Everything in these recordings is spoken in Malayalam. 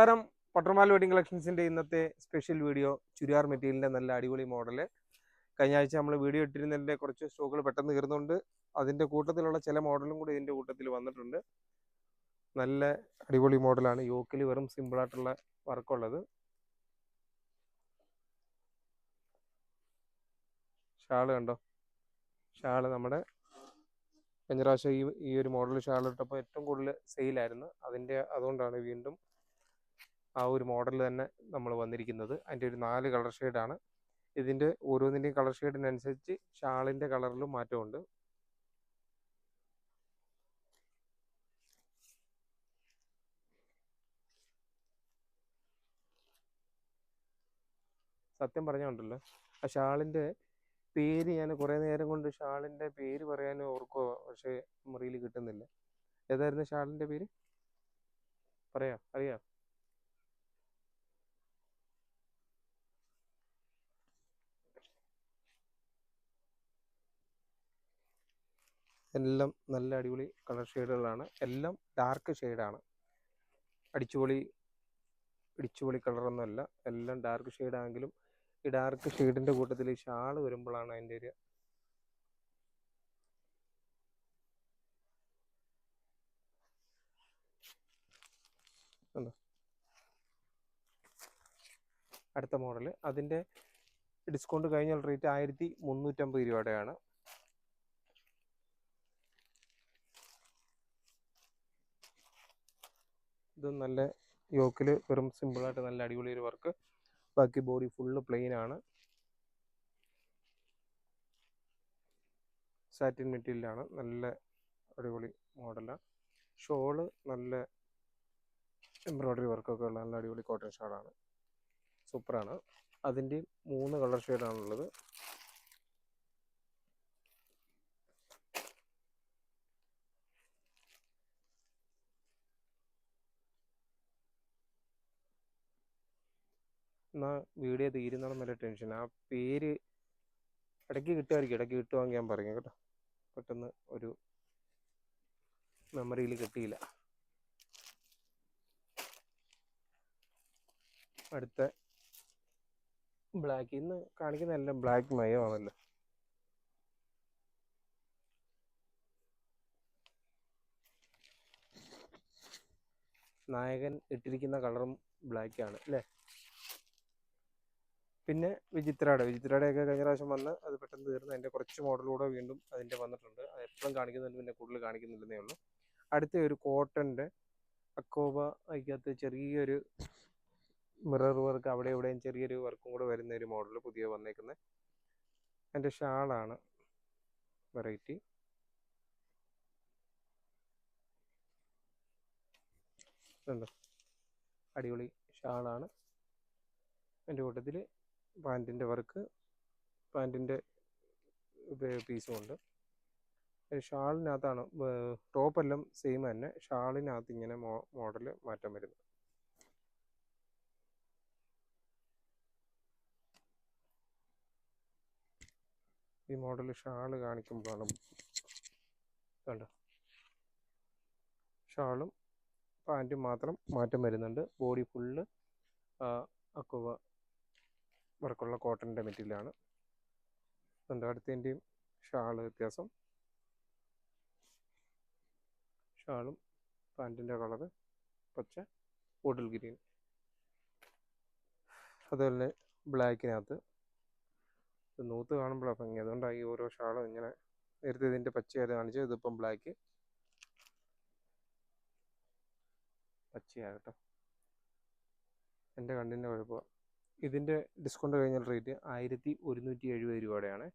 നമസ്കാരം. പട്ടർമാൽ വെഡിങ് കളക്ഷൻസിൻ്റെ ഇന്നത്തെ സ്പെഷ്യൽ വീഡിയോ ചുരിദാർ മെറ്റീരിയലിൻ്റെ നല്ല അടിപൊളി മോഡല്. കഴിഞ്ഞ ആഴ്ച നമ്മൾ വീഡിയോ ഇട്ടിരുന്നതിൻ്റെ കുറച്ച് സ്റ്റോക്കുകൾ പെട്ടെന്ന് തീർന്നുകൊണ്ട് അതിൻ്റെ കൂട്ടത്തിലുള്ള ചില മോഡലും കൂടി ഇതിൻ്റെ കൂട്ടത്തിൽ വന്നിട്ടുണ്ട്. നല്ല അടിപൊളി മോഡലാണ്. യോക്കിൽ വെറും സിമ്പിളായിട്ടുള്ള വർക്കുള്ളത്. ഷാള് കണ്ടോ, ഷാള് നമ്മുടെ കഴിഞ്ഞ പ്രാവശ്യം ഈ ഒരു മോഡൽ ഷാൾ ഇട്ടപ്പോൾ ഏറ്റവും കൂടുതൽ സെയിലായിരുന്നു. അതുകൊണ്ടാണ് വീണ്ടും ആ ഒരു മോഡൽ തന്നെ നമ്മൾ വന്നിരിക്കുന്നത്. അതിൻ്റെ ഒരു 4 കളർ ഷെയ്ഡാണ്. ഇതിൻ്റെ ഓരോന്നിൻ്റെയും കളർ ഷെയ്ഡിനനുസരിച്ച് ഷാളിൻ്റെ കളറിലും മാറ്റമുണ്ട്. സത്യം പറഞ്ഞുണ്ടല്ലോ, ആ ഷാളിൻ്റെ പേര് ഞാൻ കുറേ നേരം കൊണ്ട് ഷാളിൻ്റെ പേര് പറയാനും ഓർക്കുക, പക്ഷേ മെമ്മറിയിൽ കിട്ടുന്നില്ല. ഏതായിരുന്നു ഷാളിൻ്റെ പേര്? അറിയാം? എല്ലാം നല്ല അടിപൊളി കളർ ഷെയ്ഡുകളാണ്. എല്ലാം ഡാർക്ക് ഷെയ്ഡാണ്. ഇടിച്ചുപൊളി കളറൊന്നുമല്ല, എല്ലാം ഡാർക്ക് ഷെയ്ഡാണെങ്കിലും ഈ ഡാർക്ക് ഷെയ്ഡിൻ്റെ കൂട്ടത്തിൽ ഈ ഷാള് വരുമ്പോഴാണ് അതിൻ്റെ ഒരു അടുത്ത മോഡൽ. അതിൻ്റെ ഡിസ്കൗണ്ട് കഴിഞ്ഞുള്ള റേറ്റ് 1350 രൂപയുടെയാണ്. ഇത് നല്ല യോക്കിൽ വെറും സിമ്പിളായിട്ട് നല്ല അടിപൊളി ഒരു വർക്ക്. ബാക്കി ബോഡി ഫുള്ള് പ്ലെയിൻ ആണ്. സാറ്റിൻ മെറ്റീരിയലാണ്. നല്ല അടിപൊളി മോഡലാണ്. ഷോള് നല്ല എംബ്രോയ്ഡറി വർക്കൊക്കെ ഉള്ള നല്ല അടിപൊളി കോട്ടൺ ഷാളാണ്. സൂപ്പറാണ്. അതിൻ്റെ 3 കളർ ഷെയ്ഡാണുള്ളത്. എന്നാൽ വീഡിയോ തീരുന്നതാണ് നല്ല ടെൻഷൻ. ആ പേര് ഇടയ്ക്ക് കിട്ടുവാണെങ്കിൽ ഞാൻ പറയും കേട്ടോ. പെട്ടെന്ന് ഒരു മെമ്മറിയിൽ കിട്ടിയില്ല. അടുത്ത ബ്ലാക്ക്. ഇന്ന് കാണിക്കുന്ന എല്ലാം ബ്ലാക്ക് മയമാണല്ലോ. നായകൻ ഇട്ടിരിക്കുന്ന കളറും ബ്ലാക്കാണ് അല്ലേ? പിന്നെ വിചിത്രയുടെയൊക്കെ കഴിഞ്ഞ പ്രാവശ്യം വന്ന് അത് പെട്ടെന്ന് തീർന്ന് അതിൻ്റെ കുറച്ച് മോഡലൂടെ വീണ്ടും അതിൻ്റെ വന്നിട്ടുണ്ട്. അത് എപ്പോഴും കാണിക്കുന്നുണ്ട്, പിന്നെ കൂടുതൽ കാണിക്കുന്നില്ലെന്നേ ഉള്ളൂ. അടുത്ത ഒരു കോട്ടൻ്റെ അക്കോബ അതിനകത്ത് ചെറിയൊരു മിറർ വർക്ക്, അവിടെ ഇവിടെയും ചെറിയൊരു വർക്കും കൂടെ വരുന്ന ഒരു മോഡൽ പുതിയ വന്നേക്കുന്നത്. അതിൻ്റെ ഷാളാണ് വെറൈറ്റി. അടിപൊളി ഷാളാണ്. അതിൻ്റെ കൂട്ടത്തിൽ പാൻറ്റിൻ്റെ വർക്ക്, പാൻറ്റിൻ്റെ പീസും ഉണ്ട്. ഷാളിനകത്താണ്, ടോപ്പെല്ലാം സെയിം തന്നെ, ഷാളിനകത്ത് ഇങ്ങനെ മോഡൽ മാറ്റം വരുന്നത്. ഈ മോഡൽ ഷാള് കാണിക്കുമ്പോഴാണ് കണ്ടോ, ഷാളും പാൻറ്റും മാത്രം മാറ്റം വരുന്നുണ്ട്. ബോഡി ഫുള്ള് അക്കോവ വർക്കുള്ള കോട്ടൻ്റെ മെറ്റീരിയലാണ്. അടുത്തതിൻ്റെയും ഷാള് വ്യത്യാസം. ഷാളും പാൻറ്റിൻ്റെ കളറ് പച്ച ബോട്ടിൽ ഗ്രീൻ. അതുപോലെ ബ്ലാക്കിനകത്ത് നൂത്ത് കാണുമ്പോഴാണ് ഭംഗി. അതുകൊണ്ടാണ് ഈ ഓരോ ഷാളും ഇങ്ങനെ. നേരത്തെ ഇതിൻ്റെ പച്ചയായിട്ട് കാണിച്ചു, ഇതിപ്പം ബ്ലാക്ക്. പച്ചയാകട്ടോ, എൻ്റെ കണ്ണിൻ്റെ കുഴപ്പമാണ്. ഇതിൻ്റെ ഡിസ്കൗണ്ട് കഴിഞ്ഞ റേറ്റ് 1170 രൂപയുടെയാണ്.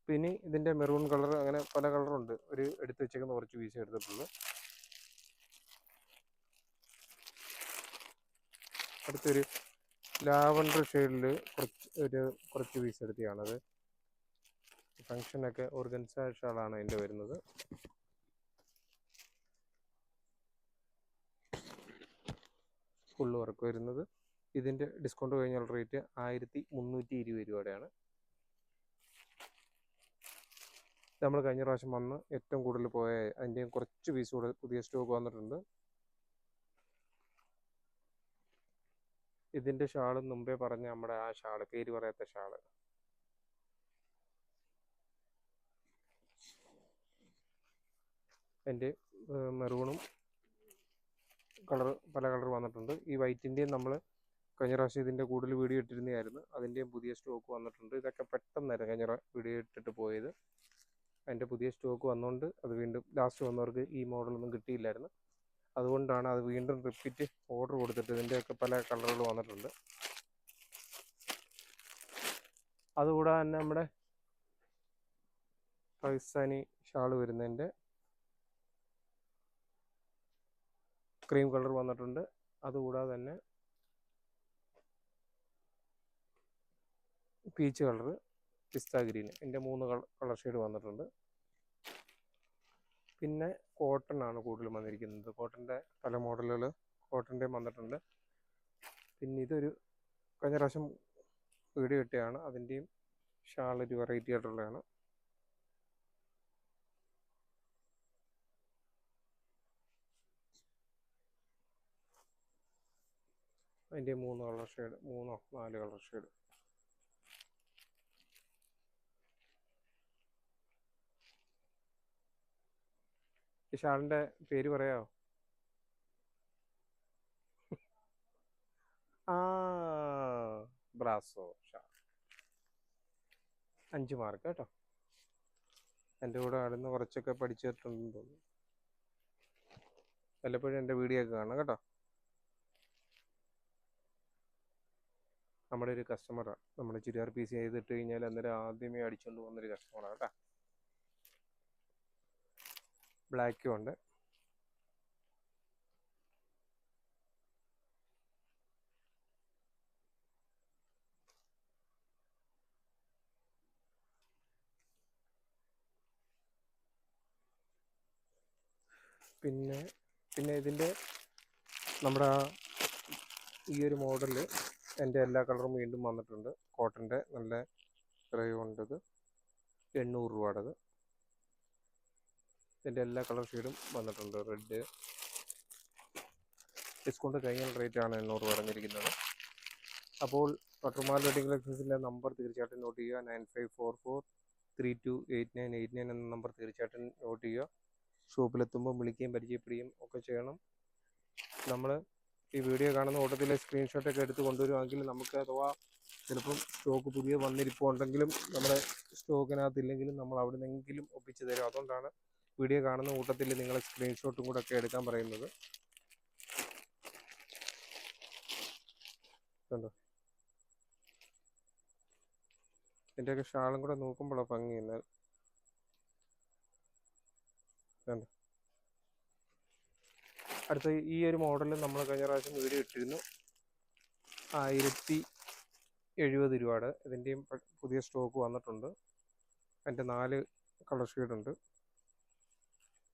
പിന്നെ ഇതിൻ്റെ മെറൂൺ കളർ, അങ്ങനെ പല കളറുണ്ട്. ഒരു എടുത്ത് വെച്ചേക്കുന്ന കുറച്ച് പീസ് എടുത്തിട്ടുള്ളൂ. അടുത്തൊരു ലാവണ്ടർ ഷെയ്ഡിൽ കുറച്ച് പീസ് എടുത്തിയാണത്. ഫങ്ഷനൊക്കെ ഓർഗൻസ ഷാളാണ് അതിൻ്റെ വരുന്നത്. ഫുള്ള് വർക്ക് വരുന്നത്. ഇതിൻ്റെ ഡിസ്കൗണ്ട് കഴിഞ്ഞുള്ള റേറ്റ് 1320 രൂപയുടെയാണ്. നമ്മൾ കഴിഞ്ഞ പ്രാവശ്യം വന്ന് ഏറ്റവും കൂടുതൽ പോയ അതിൻ്റെയും കുറച്ച് പീസ് കൂടെ പുതിയ സ്റ്റോക്ക് വന്നിട്ടുണ്ട്. ഇതിൻ്റെ ഷാളും മുമ്പേ പറഞ്ഞ നമ്മുടെ ആ ഷാള്, പേര് പറയാത്ത ഷാള്. അതിൻ്റെ മെറൂണും പല കളർ വന്നിട്ടുണ്ട്. ഈ വൈറ്റിൻ്റെയും നമ്മൾ കഴിഞ്ഞ പ്രാവശ്യം ഇതിൻ്റെ കൂടുതൽ വീഡിയോ ഇട്ടിരുന്നതായിരുന്നു. അതിൻ്റെയും പുതിയ സ്റ്റോക്ക് വന്നിട്ടുണ്ട്. ഇതൊക്കെ പെട്ടെന്നായിരുന്നു കഴിഞ്ഞ വീഡിയോ ഇട്ടിട്ട് പോയത്. അതിൻ്റെ പുതിയ സ്റ്റോക്ക് വന്നുകൊണ്ട് അത് വീണ്ടും ലാസ്റ്റ് വന്നവർക്ക് ഈ മോഡലൊന്നും കിട്ടിയില്ലായിരുന്നു. അതുകൊണ്ടാണ് അത് വീണ്ടും റിപ്പീറ്റ് ഓർഡർ കൊടുത്തിട്ട് ഇതിൻ്റെയൊക്കെ പല കളറുകൾ വന്നിട്ടുണ്ട്. അതുകൂടാതെ തന്നെ നമ്മുടെ പാകിസ്ഥാനി ഷാള് വരുന്നതിൻ്റെ ക്രീം കളർ വന്നിട്ടുണ്ട്. അതുകൂടാതെ തന്നെ പീച്ച് കളർ, പിസ്ത ഗ്രീൻ, ഇതിൻ്റെ 3 കളർ ഷെയ്ഡ് വന്നിട്ടുണ്ട്. പിന്നെ കോട്ടൺ ആണ് കൂടുതലും വന്നിരിക്കുന്നത്. കോട്ടൻ്റെ പല മോഡലുകൾ കോട്ടൻ്റെ വന്നിട്ടുണ്ട്. പിന്നെ ഇതൊരു കഴിഞ്ഞ പ്രാവശ്യം വീഡിയോ ഇട്ടതാണ്. അതിൻ്റെയും ഷാൾ ഒരു വെറൈറ്റി ആയിട്ടുള്ളതാണ്. അതിൻ്റെ 3 കളർ ഷെയ്ഡ്, 3 4 കളർ ഷെയ്ഡ്. ഈ ഷാളിൻ്റെ പേര് പറയാമോ? Brasso shawl. 5 മാർക്ക് കേട്ടോ. എൻ്റെ കൂടെ ആടുന്ന കുറച്ചൊക്കെ പഠിച്ചിട്ടുണ്ടെന്ന് തോന്നുന്നു. വല്ലപ്പോഴും എൻ്റെ വീഡിയോ ഒക്കെ കാണാം കേട്ടോ. നമ്മുടെ ഒരു കസ്റ്റമറാണ്. നമ്മുടെ ചുരിദാർ പീസ് ചെയ്തിട്ട് കഴിഞ്ഞാൽ അന്നേരം ആദ്യമേ അടിച്ചുകൊണ്ട് പോകുന്നൊരു കസ്റ്റമറാണ് കേട്ടോ. ബ്ലാക്കും ഉണ്ട്. പിന്നെ ഇതിൻ്റെ നമ്മുടെ ഈ ഒരു മോഡല് എൻ്റെ എല്ലാ കളറും വീണ്ടും വന്നിട്ടുണ്ട്. കോട്ടൻ്റെ നല്ല ക്രയോണ്ടത് 800 രൂപയുടേത്. ഇതിൻ്റെ എല്ലാ കളർ ഷെയ്ഡും വന്നിട്ടുണ്ട്. റെഡ് ഡിസ്കൗണ്ട് കഴിഞ്ഞ റേറ്റാണ് 800 പറഞ്ഞിരിക്കുന്നത്. അപ്പോൾ പട്ടുമാൽ വെഡിങ് കളക്ഷൻസിൻ്റെ നമ്പർ തീർച്ചയായിട്ടും നോട്ട് ചെയ്യുക. 9544328989 എന്ന നമ്പർ തീർച്ചയായിട്ടും നോട്ട് ചെയ്യുക. ഷോപ്പിലെത്തുമ്പോൾ വിളിക്കുകയും പരിചയപ്പെടുകയും ഒക്കെ ചെയ്യണം. നമ്മൾ ഈ വീഡിയോ കാണുന്ന ഓട്ടത്തിലെ സ്ക്രീൻഷോട്ടൊക്കെ എടുത്ത് കൊണ്ടുവരുവാണെങ്കിൽ നമുക്ക് അഥവാ ചിലപ്പം സ്റ്റോക്ക് പുതിയ വന്നിരിപ്പുണ്ടെങ്കിലും നമ്മുടെ സ്റ്റോക്കിനകത്തില്ലെങ്കിലും നമ്മൾ അവിടെ നിന്നെങ്കിലും ഒപ്പിച്ച് തരും. അതുകൊണ്ടാണ് വീഡിയോ കാണുന്ന കൂട്ടത്തിൽ നിങ്ങൾ സ്ക്രീൻഷോട്ടും കൂടെ ഒക്കെ എടുക്കാൻ പറയുന്നത്. കണ്ടോ, ഇതിൻ്റെയൊക്കെ ഷാളും കൂടെ നോക്കുമ്പോഴാണ് ഭംഗി. എന്നാൽ കണ്ടോ, അടുത്ത ഈ ഒരു മോഡൽ നമ്മൾ കഴിഞ്ഞ പ്രാവശ്യം വീഡിയോ ഇട്ടിരുന്നു. 1070 രൂപയുടെ. ഇതിൻ്റെയും പുതിയ സ്റ്റോക്ക് വന്നിട്ടുണ്ട്. അതിൻ്റെ 4 കളർ ഷെയ്ഡുണ്ട്.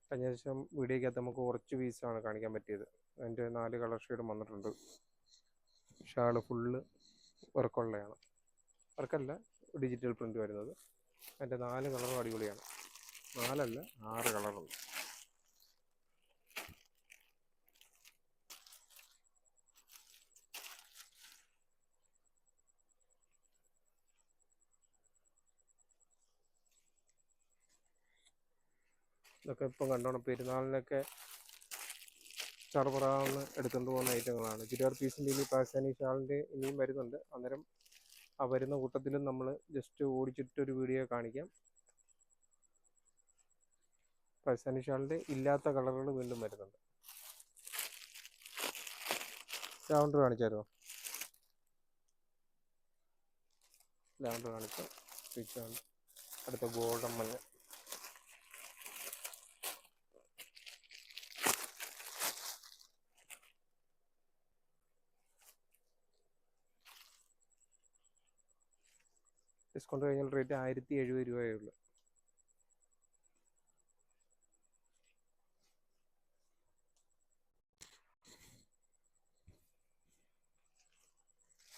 കഴിഞ്ഞ ദിവസം വീഡിയോക്കകത്ത് നമുക്ക് കുറച്ച് പീസാണ് കാണിക്കാൻ പറ്റിയത്. അതിൻ്റെ 4 കളർ ഷെയ്ഡും വന്നിട്ടുണ്ട്. ഷാള് ഫുള്ള് വർക്കുള്ളതാണ്. വർക്കല്ല, ഡിജിറ്റൽ പ്രിൻ്റ് വരുന്നത്. അതിൻ്റെ 4 കളറും അടിപൊളിയാണ്. 4 അല്ല 6 കളറുണ്ട്. ഇതൊക്കെ ഇപ്പം കണ്ടോണം, പെരുന്നാളിനൊക്കെ ചറപറാന്ന് എടുത്തുകൊണ്ട് പോകുന്ന ഐറ്റങ്ങളാണ്. ചുരിദാർ പീസിൻ്റെ ഇനി പാകിസ്ഥാനി ഷാളിൻ്റെ ഇനിയും വരുന്നുണ്ട്. അന്നേരം ആ വരുന്ന കൂട്ടത്തിലും നമ്മൾ ജസ്റ്റ് ഓടിച്ചിട്ടൊരു വീഡിയോ കാണിക്കാം. പാകിസ്ഥാനി ഷാളിൻ്റെ ഇല്ലാത്ത കളറുകൾ വീണ്ടും വരുന്നുണ്ട്. ലാവണ്ടർ കാണിച്ചായിരുന്നോ? ലാവണ്ടർ കാണിച്ചു. സ്വിച്ചാണ്. അടുത്ത ഗോൾഡൻ മഞ്ഞ. ഡിസ്കൗണ്ട് കഴിഞ്ഞാൽ റേറ്റ് 1070 രൂപയേ ഉള്ളൂ.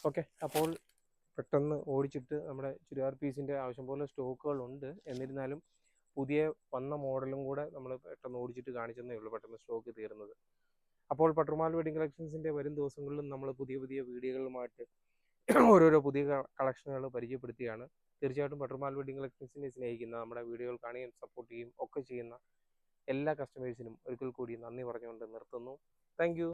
ഓക്കെ, അപ്പോൾ പെട്ടെന്ന് ഓടിച്ചിട്ട് നമ്മുടെ ചുരിദാർ പീസിൻ്റെ ആവശ്യം പോലെ സ്റ്റോക്കുകളുണ്ട്. എന്നിരുന്നാലും പുതിയ വന്ന മോഡലും കൂടെ നമ്മൾ പെട്ടെന്ന് ഓടിച്ചിട്ട് കാണിച്ചെന്നേ ഉള്ളൂ, പെട്ടെന്ന് സ്റ്റോക്ക് തീർന്നത്. അപ്പോൾ പട്ടുമാൽ വെഡിങ് കളക്ഷൻസിൻ്റെ വരും ദിവസങ്ങളിലും നമ്മൾ പുതിയ പുതിയ വീഡിയോകളുമായിട്ട് ഓരോരോ പുതിയ കളക്ഷനുകൾ പരിചയപ്പെടുത്തിയാണ്. തീർച്ചയായിട്ടും പട്ടുമാൽ വെഡിങ് കളക്ഷൻസിനെ സ്നേഹിക്കുന്ന, നമ്മുടെ വീഡിയോകൾ കാണുകയും സപ്പോർട്ട് ചെയ്യുകയും ഒക്കെ ചെയ്യുന്ന എല്ലാ കസ്റ്റമേഴ്സിനും ഒരിക്കൽ കൂടി നന്ദി പറഞ്ഞുകൊണ്ട് നിർത്തുന്നു. Thank you.